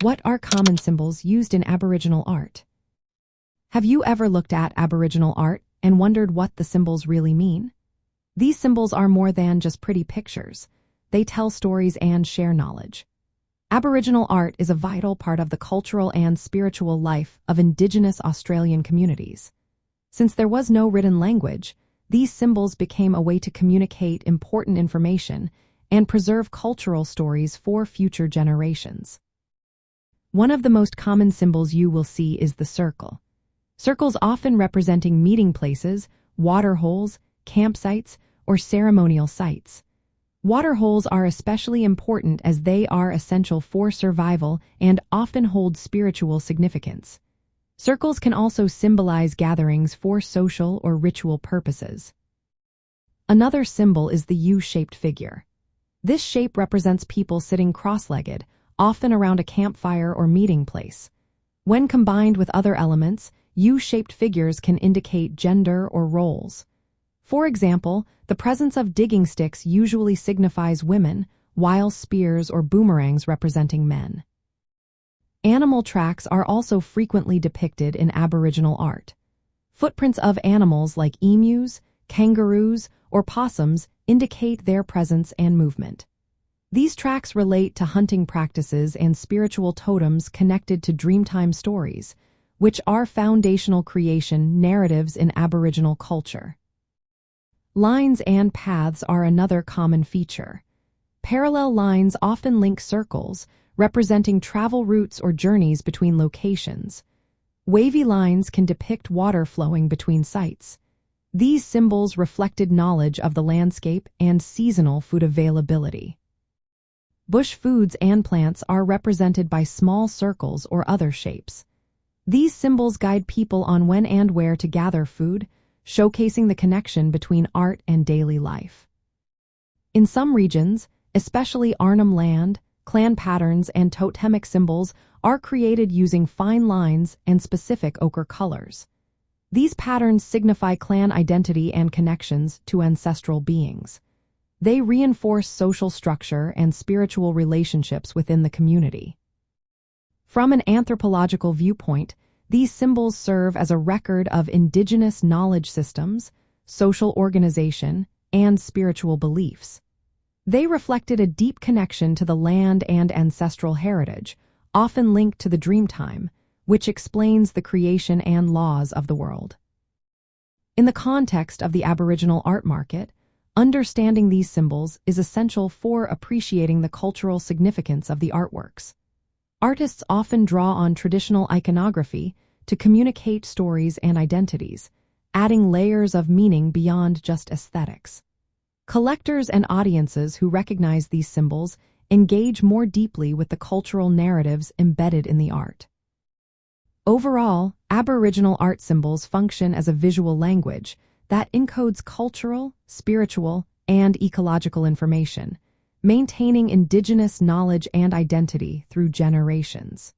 What are common symbols used in Aboriginal art? Have you ever looked at Aboriginal art and wondered what the symbols really mean? These symbols are more than just pretty pictures. They tell stories and share knowledge. Aboriginal art is a vital part of the cultural and spiritual life of Indigenous Australian communities. Since there was no written language, these symbols became a way to communicate important information and preserve cultural stories for future generations. One of the most common symbols you will see is the circle. Circles often representing meeting places, water holes, campsites, or ceremonial sites. Water holes are especially important as they are essential for survival and often hold spiritual significance. Circles can also symbolize gatherings for social or ritual purposes. Another symbol is the U-shaped figure. This shape represents people sitting cross-legged, often around a campfire or meeting place. When combined with other elements, U-shaped figures can indicate gender or roles. For example, the presence of digging sticks usually signifies women, while spears or boomerangs representing men. Animal tracks are also frequently depicted in Aboriginal art. Footprints of animals like emus, kangaroos, or possums indicate their presence and movement. These tracks relate to hunting practices and spiritual totems connected to Dreamtime stories, which are foundational creation narratives in Aboriginal culture. Lines and paths are another common feature. Parallel lines often link circles, representing travel routes or journeys between locations. Wavy lines can depict water flowing between sites. These symbols reflected knowledge of the landscape and seasonal food availability. Bush foods and plants are represented by small circles or other shapes. These symbols guide people on when and where to gather food, showcasing the connection between art and daily life. In some regions, especially Arnhem Land, clan patterns and totemic symbols are created using fine lines and specific ochre colors. These patterns signify clan identity and connections to ancestral beings. They reinforce social structure and spiritual relationships within the community. From an anthropological viewpoint, these symbols serve as a record of Indigenous knowledge systems, social organization, and spiritual beliefs. They reflected a deep connection to the land and ancestral heritage, often linked to the Dreamtime, which explains the creation and laws of the world. In the context of the Aboriginal art market, understanding these symbols is essential for appreciating the cultural significance of the artworks. Artists often draw on traditional iconography to communicate stories and identities, adding layers of meaning beyond just aesthetics. Collectors and audiences who recognize these symbols engage more deeply with the cultural narratives embedded in the art. Overall, Aboriginal art symbols function as a visual language that encodes cultural, spiritual, and ecological information, maintaining Indigenous knowledge and identity through generations.